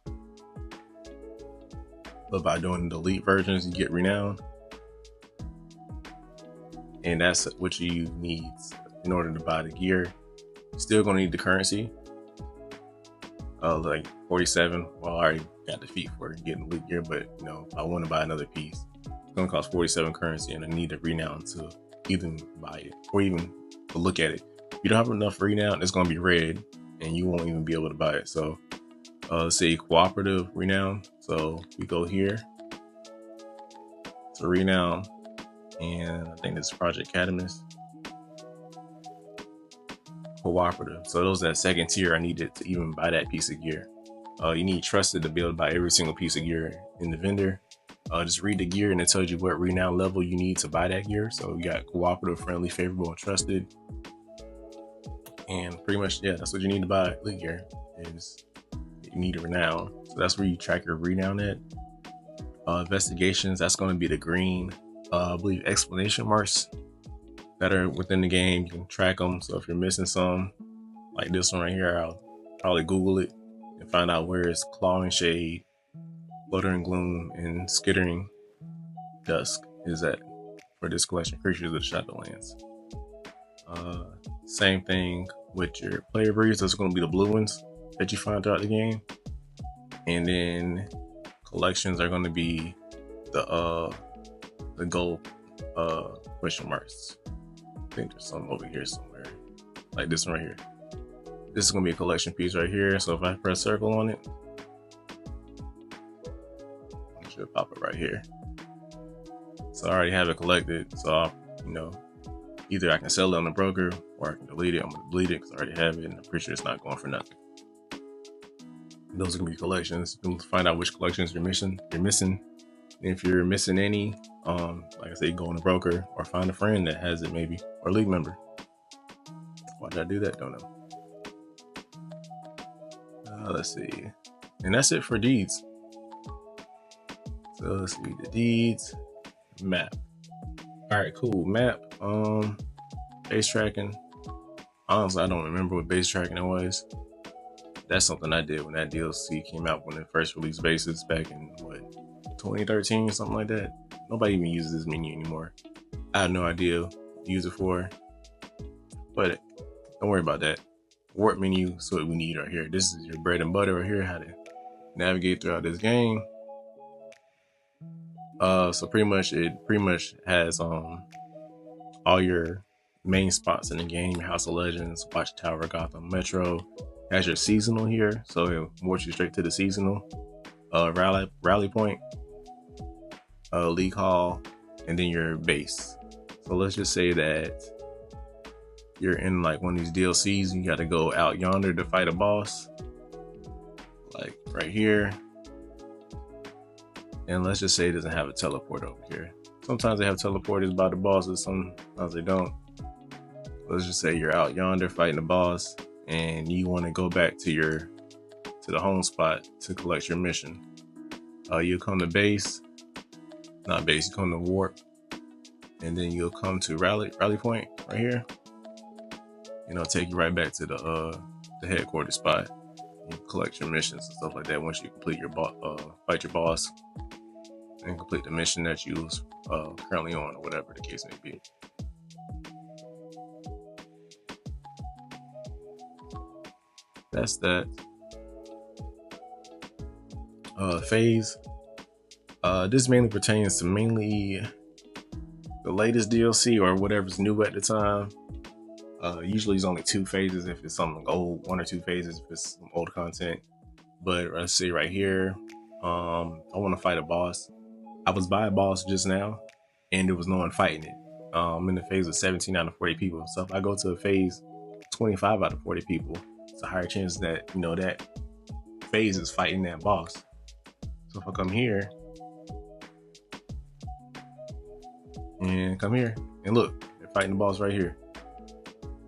but by doing the elite versions, you get renown. And that's what you need in order to buy the gear. You're still gonna need the currency. Like 47. Well, I already got the feat for getting elite gear, but if I want to buy another piece, it's gonna cost 47 currency, and I need the renown to even buy it or even to look at it. If you don't have enough renown, it's gonna be red, and you won't even be able to buy it. So, let's say cooperative renown. So we go here to renown. And I think this is Project Catamus. Cooperative. So those that second tier I needed to even buy that piece of gear. You need trusted to be able to buy every single piece of gear in the vendor. Just read the gear and it tells you what renown level you need to buy that gear. So you got cooperative, friendly, favorable, and trusted. And pretty much, yeah, that's what you need to buy elite gear, is you need a renown. So that's where you track your renown at. Investigations, that's going to be the green. I believe exclamation marks that are within the game. You can track them. So if you're missing some, like this one right here, I'll probably Google it and find out where it's clawing shade, fluttering gloom, and skittering dusk is at for this collection, creatures of the Shadowlands. Same thing with your player breeds. Those are going to be the blue ones that you find throughout the game, and then collections are going to be the gold question marks. I think there's some over here somewhere, like this one right here. This is gonna be a collection piece right here. So if I press circle on it, it should pop up right here. So I already have it collected. So I'll, either I can sell it on the broker or I can delete it. I'm gonna delete it because I already have it, and I'm pretty sure it's not going for nothing. And those are gonna be collections. You can find out which collections you're missing. If you're missing any, like I say, go on a broker or find a friend that has it, maybe, or a league member. Why did I do that? Don't know. Let's see. And that's it for deeds. So let's see, the deeds, map. All right, cool. Map, base tracking. Honestly, I don't remember what base tracking it was. That's something I did when that DLC came out, when it first released bases back in, 2013, something like that. Nobody even uses this menu anymore. I have no idea what to use it for, but don't worry about that. Warp menu is what we need right here. This is your bread and butter right here, how to navigate throughout this game. So pretty much it has all your main spots in the game: House of Legends, Watchtower, Gotham Metro. It has your seasonal here, so it walks you straight to the seasonal. Rally point, league hall, and then your base. So let's just say that you're in like one of these DLCs, you got to go out yonder to fight a boss. like right here. And let's just say it doesn't have a teleport over here. Sometimes they have teleporters by the bosses, sometimes they don't. Let's just say you're out yonder fighting the boss and you want to go back to the home spot to collect your mission. You come to base, not base, you come to warp, and then you'll come to rally point right here, and it'll take you right back to the headquarters spot. You collect your missions and stuff like that once you complete your fight your boss and complete the mission that you was currently on, or whatever the case may be. That's that. Phase. This mainly pertains to the latest DLC or whatever's new at the time. Usually it's only 2 phases if it's something old, 1 or 2 phases if it's some old content. But let's see right here. I want to fight a boss. I was by a boss just now and there was no one fighting it. I'm in the phase of 17 out of 40 people. So if I go to a phase 25 out of 40 people, it's a higher chance that, you know, that phase is fighting that boss. So if I come here and come here and look, they're fighting the boss right here.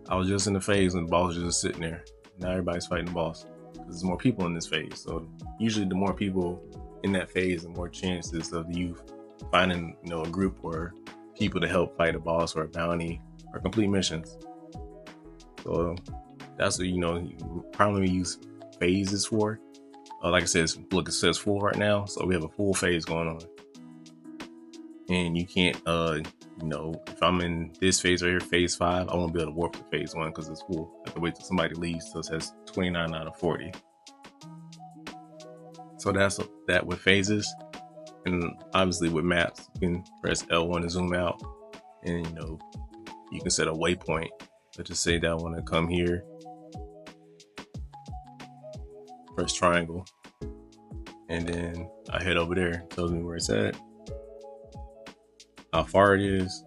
I was just in the phase and the boss was just sitting there. Now everybody's fighting the boss because there's more people in this phase. So usually the more people in that phase, the more chances of you finding, you know, a group or people to help fight a boss or a bounty or complete missions. So that's what, you know, you probably use phases for. Like I said, look, it says full right now, so we have a full phase going on. And you can't, you know, if I'm in this phase right here, phase 5, I won't be able to warp to phase 1 because it's full. I have to wait till somebody leaves, so it says 29 out of 40. So that's that with phases. And obviously with maps, you can press L1 to zoom out, and, you know, you can set a waypoint. Let's just say that I want to come here. Press triangle, and then I head over there. It tells me where it's at, how far it is,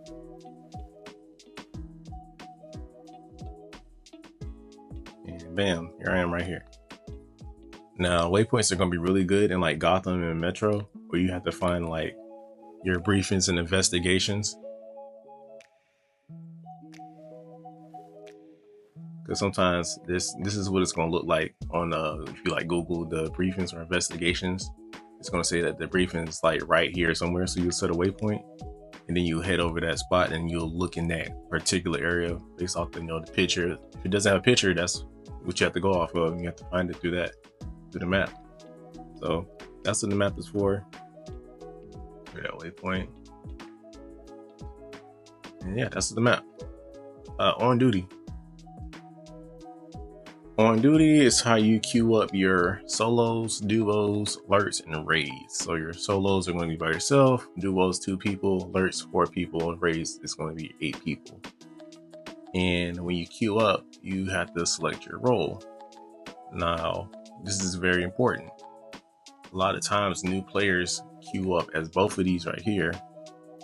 and bam, here I am right here. Now waypoints are going to be really good in like Gotham and Metro, where you have to find like your briefings and investigations. Because sometimes this is what it's going to look like on if you like Google the briefings or investigations, it's going to say that the briefing is like right here somewhere. So you set a waypoint and then you head over that spot and you'll look in that particular area based off the, you know, the picture. If it doesn't have a picture, that's what you have to go off of. You have to find it through the map. So that's what the map is for. That waypoint. And yeah, that's the map. On duty. On duty is how you queue up your solos, duos, alerts, and raids. So your solos are going to be by yourself, duos 2 people, alerts 4 people, and raids is going to be 8 people. And when you queue up, you have to select your role. Now, this is very important. A lot of times new players queue up as both of these right here,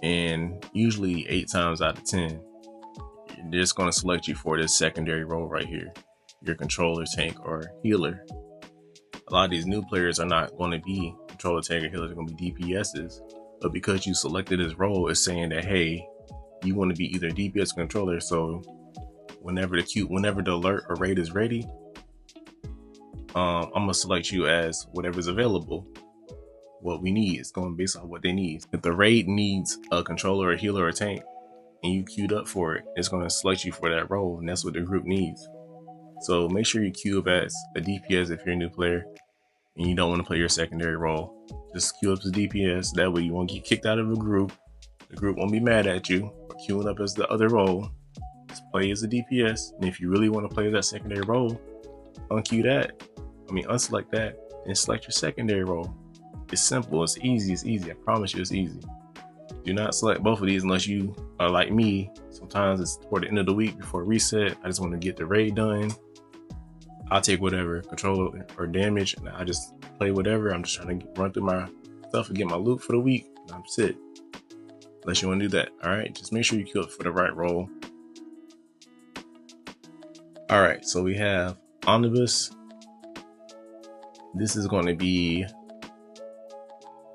and usually 8 times out of 10, they're just going to select you for this secondary role right here. Your controller, tank, or healer. A lot of these new players are not going to be controller, tank, or healer. They're going to be DPSs. But because you selected this role, it's saying that, hey, you want to be either DPS or controller. So whenever the alert or raid is ready, I'm gonna select you as whatever's available. What we need is going based on what they need. If the raid needs a controller, a healer, or a tank, and you queued up for it, it's going to select you for that role, and that's what the group needs. So make sure you queue up as a DPS if you're a new player and you don't want to play your secondary role. Just queue up as DPS. That way you won't get kicked out of a group. The group won't be mad at you for queuing up as the other role. Just play as a DPS. And if you really want to play that secondary role, unselect that and select your secondary role. It's simple. It's easy. I promise you it's easy. Do not select both of these unless you are like me. Sometimes it's toward the end of the week before reset. I just want to get the raid done. I'll take whatever control or damage, and I just play whatever. I'm just trying to run through my stuff and get my loot for the week. And I'm set. Unless you want to do that. All right, just make sure you queue up for the right role. All right, so we have Omnibus, this is going to be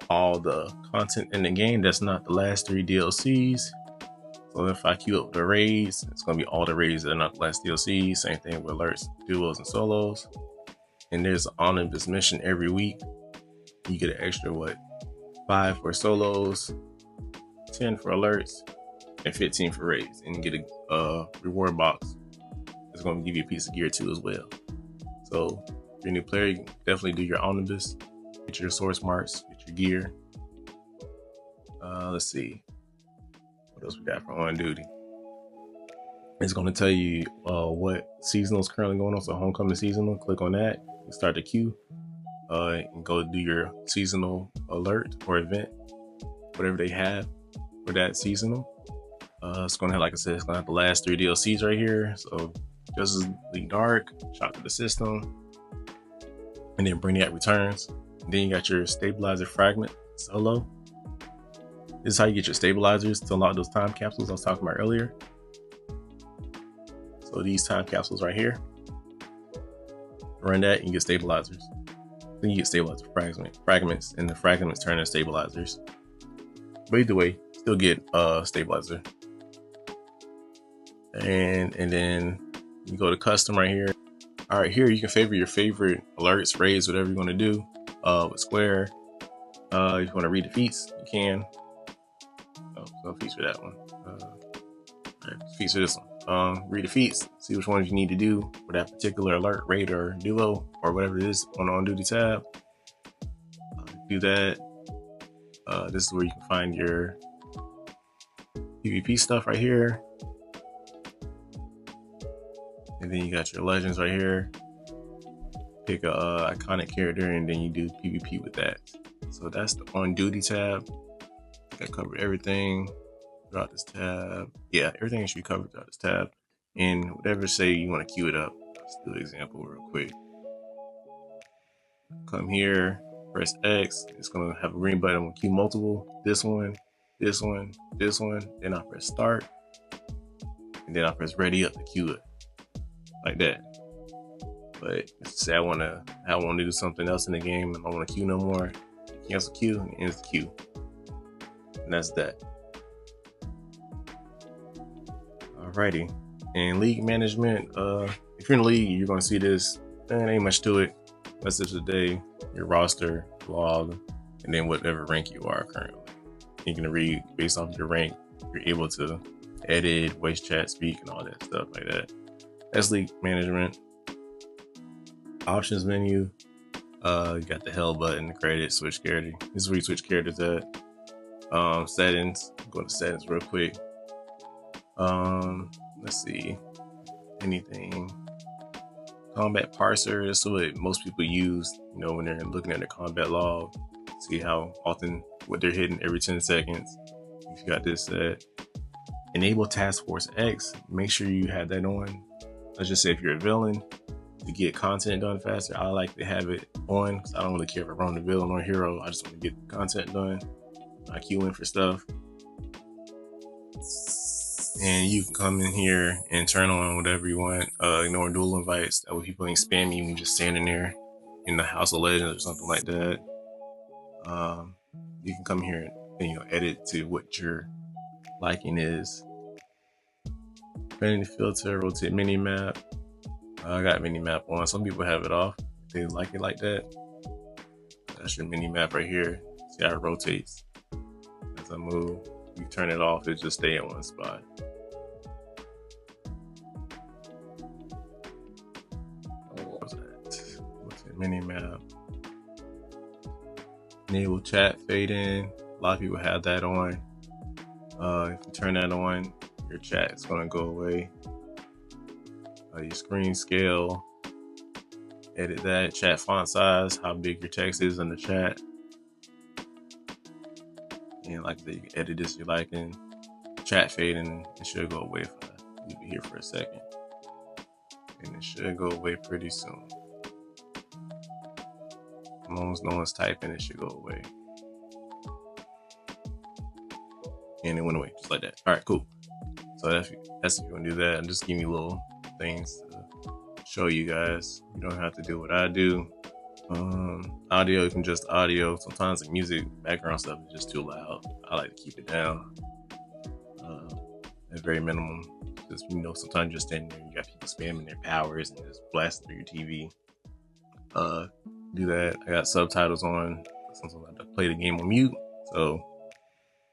all the content in the game that's not the last 3 DLCs. So if I queue up the raids, it's going to be all the raids that are not the last DLCs. Same thing with alerts, duos, and solos. And there's an omnibus mission every week. You get an extra 5 for solos, 10 for alerts, and 15 for raids. And you get a reward box. It's going to give you a piece of gear too as well. So if you're a new player, you can definitely do your omnibus, get your source marks, get your gear. Let's see what else we got for on duty. It's going to tell you what seasonal is currently going on. So homecoming seasonal, click on that, you start the queue, and go do your seasonal alert or event, whatever they have for that seasonal. It's going to have, like I said, it's going to have the last 3 DLCs right here. So Justice League Dark, Shock to the System, and then Brainiac Returns. And then you got your Stabilizer Fragment solo. This is how you get your stabilizers to unlock those time capsules I was talking about earlier. So these time capsules right here, run that and you get stabilizers. Then you get stabilizer fragments, and the fragments turn into stabilizers. But either way, still get stabilizer. And then you go to custom right here. All right, here you can favor your favorite alerts, raids, whatever you want to do. With Square, if you want to read defeats, you can. Oh, no feats for that one. Feats for this one. Read defeats, see which ones you need to do for that particular alert, raid, or duo, or whatever it is on the on duty tab. Do that. This is where you can find your PvP stuff right here. And then you got your legends right here. Pick a iconic character and then you do PvP with that. So that's the on duty tab. That covered everything throughout this tab. Yeah, everything should be covered throughout this tab. And whatever say you want to queue it up. Let's do an example real quick. Come here, press X. It's gonna have a green button. I'm gonna queue multiple. This one, this one, this one. Then I press start. And then I press ready up to queue it. Like that. But say I wanna do something else in the game and I don't wanna queue no more. Cancel queue and ends the queue. And that's that. Alrighty. And league management, if you're in the league, you're gonna see this. Ain't much to it. Message of the day, your roster, log, and then whatever rank you are currently. You can read based off your rank. You're able to edit, voice chat, speak, and all that stuff like that. That's league management. Options menu. You got the hell button, the credit, switch character. This is where you switch characters at. Settings. Go to settings real quick. Let's see. Anything. Combat parser. That's what most people use, you know, when they're looking at their combat log. See how often what they're hitting every 10 seconds. If you got this set. Enable Task Force X. Make sure you have that on. Let's just say if you're a villain, to get content done faster, I like to have it on because I don't really care if I run the villain or hero. I just want to get content done. I queue in for stuff. And you can come in here and turn on whatever you want. Ignore dual invites. That way people ain't spam you when you're just standing there in the House of Legends or something like that. You can come here and edit to what your liking is. Vanity filter, rotate mini map. I got mini map on. Some people have it off. They like it like that. That's your mini map right here. See how it rotates as I move. You turn it off, it just stay in one spot. What was that? What's the mini map? Enable chat fade in. A lot of people have that on. If you turn that on, your chat is going to go away. Your screen scale, edit that. Chat font size, how big your text is in the chat. And like that, you can edit this if you like, and chat fade, and it should go away if I leave it here for a second. And it should go away pretty soon. As long as no one's typing, it should go away. And it went away just like that. All right, cool. So that's if you want to do that. I'm just giving you little things to show you guys. You don't have to do what I do. Audio, you can just audio. Sometimes the music background stuff is just too loud. I like to keep it down at very minimum. Just, sometimes you're standing there, you got people spamming their powers and just blasting through your TV. Do that. I got subtitles on. Sometimes I have to play the game on mute, so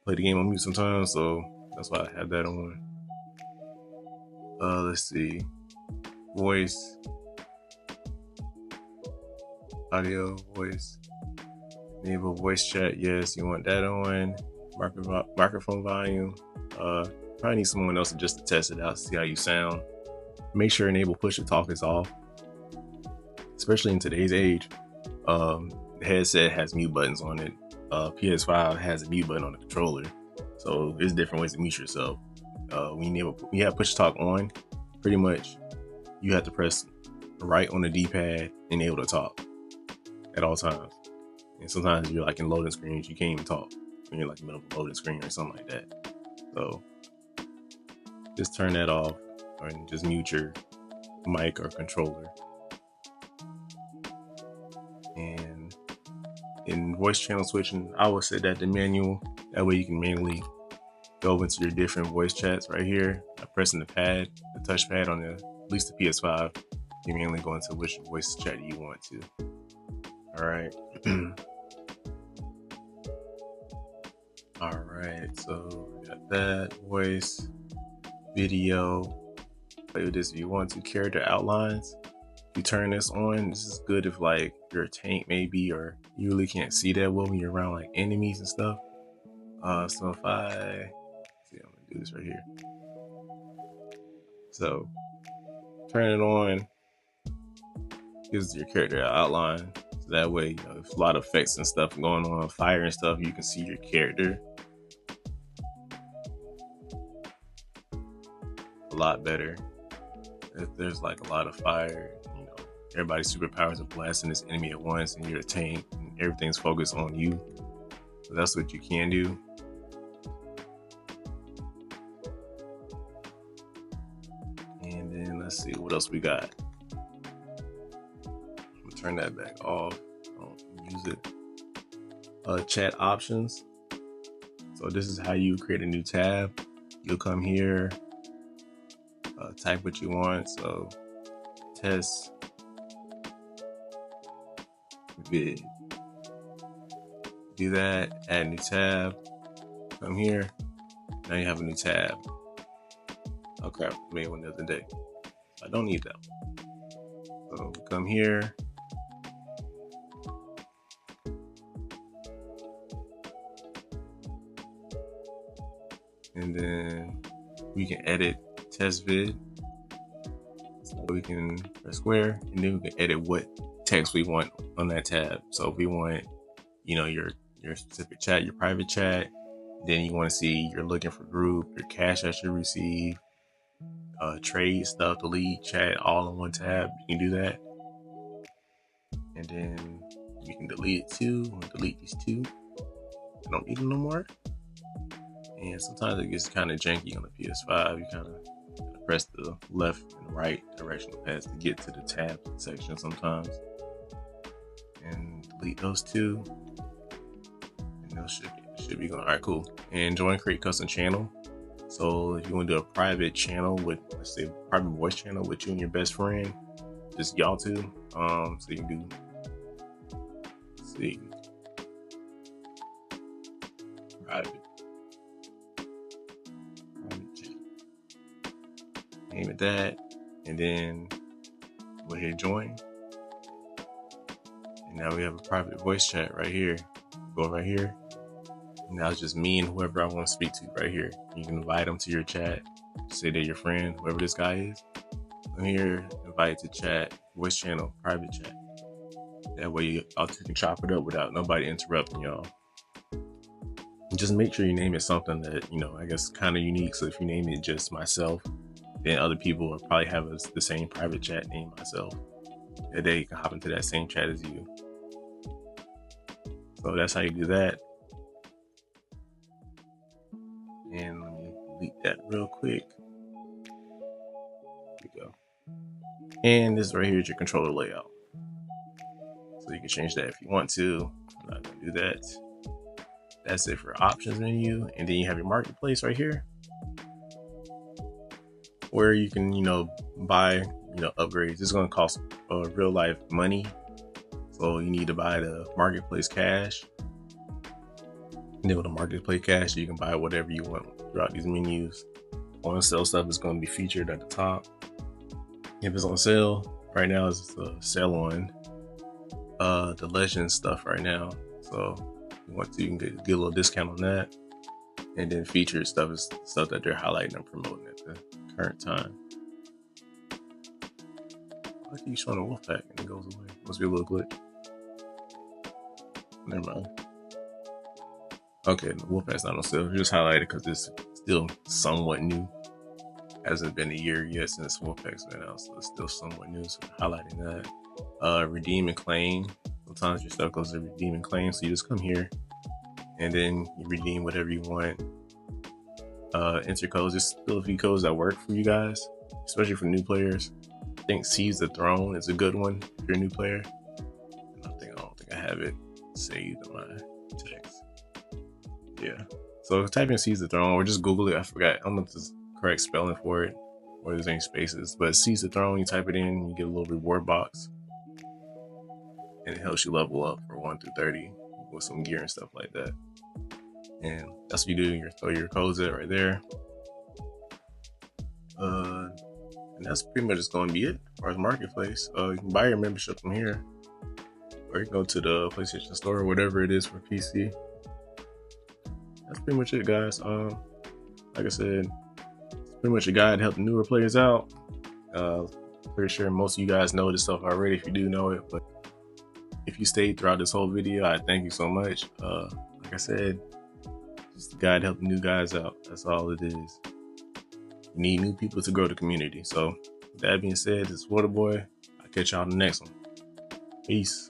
play the game on mute sometimes, so that's why I have that on. Let's see. Voice, audio, voice. Enable voice chat. Yes, you want that on. Microphone volume. Probably need someone else just to test it out, see how you sound. Make sure enable push to talk is off, especially in today's age. The headset has mute buttons on it. PS5 has a mute button on the controller, so there's different ways to mute yourself. When you have push to talk on, pretty much you have to press right on the D-pad and able to talk at all times. And sometimes you're like in loading screens, you can't even talk when you're like in the middle of a loading screen or something like that. So just turn that off and just mute your mic or controller. And in voice channel switching, I would set that to manual. That way you can manually go into your different voice chats right here by pressing the touchpad on at least the PS5. You manually go into which voice chat you want to. All right. All right, so we got that voice, video. Play with this if you want to. Character outlines. If you turn this on, this is good if like you're a tank maybe, or you really can't see that well when you're around like enemies and stuff. So if I'm gonna do this right here. So turn it on, gives your character outline. So that way, if a lot of effects and stuff going on, fire and stuff, you can see your character a lot better. If there's like a lot of fire, everybody's superpowers are blasting this enemy at once, and you're a tank, and everything's focused on you. So that's what you can do. And then let's see what else we got. I'm gonna turn that back off. I don't use it. Chat options. So this is how you create a new tab. You'll come here, type what you want. So test vid. Do that, add new tab. Come here. Now you have a new tab. Oh crap, I made one the other day. I don't need that. So come here. And then we can edit test vid. So we can press square, and then we can edit what text we want on that tab. So if we want, your specific chat, your private chat, then you want to see you're looking for group, your cash that you receive, trade stuff, delete, chat, all in one tab. You can do that. And then you can delete it too. I'm gonna delete these two. I don't need them no more. And sometimes it gets kind of janky on the PS5. You kind of press the left and right directional pads to get to the tab section sometimes. And delete those two. And those should be going. All right, cool. And join create custom channel. So if you want to do a private channel with, let's say, private voice channel with you and your best friend, just y'all two. So you can do, let's see, private channel. Name it that, and then go ahead and join. And now we have a private voice chat right here. Go right here. Now it's just me and whoever I want to speak to right here. You can invite them to your chat. Say they're your friend, whoever this guy is. I'm here, invite to chat, voice channel, private chat. That way you all two can chop it up without nobody interrupting y'all. And just make sure you name it something that, I guess kind of unique. So if you name it just myself, then other people will probably have the same private chat name myself. And they can hop into that same chat as you. So that's how you do that. And let me delete that real quick. Here we go. And this right here is your controller layout. So you can change that if you want to. I'm not gonna do that. That's it for options menu. And then you have your marketplace right here, where you can, buy, upgrades. It's gonna cost real life money. So you need to buy the marketplace cash. And then with the marketplace cash, you can buy whatever you want throughout these menus. On sale stuff is going to be featured at the top. If it's on sale, right now it's a sale on the Legends stuff right now. So if you want to, you can get a little discount on that. And then featured stuff is stuff that they're highlighting and promoting at the current time. I keep showing a wolf pack and it goes away. Must be a little glitch. Never mind. Okay, the wolf pack's not on sale. Just highlighted because it's still somewhat new. Hasn't been a year yet since wolf pack's been out, so it's still somewhat new. So highlighting that. Redeem and claim. Sometimes your stuff goes to redeem and claim, so you just come here and then you redeem whatever you want. Enter codes. There's still a few codes that work for you guys, especially for new players. I think Seize the Throne is a good one if you're a new player. I don't think I have it saved in my text. Yeah. So type in Seize the Throne or just Google it. I forgot. I don't know if there's correct spelling for it or there's any spaces, but Seize the Throne, you type it in, you get a little reward box. And it helps you level up for 1 through 30 with some gear and stuff like that. And that's what you do. You throw your codes at right there. And that's pretty much just going to be it as far as marketplace. You can buy your membership from here, or you can go to the PlayStation Store or whatever it is for PC. That's pretty much it, guys. Like I said, it's pretty much a guide to help the newer players out. Pretty sure most of you guys know this stuff already if you do know it, but if you stayed throughout this whole video, I thank you so much. Like I said, just a guide to help the new guys out. That's all it is. You need new people to grow the community. So with that being said, this is Waterboy. I'll catch y'all on the next one. Peace.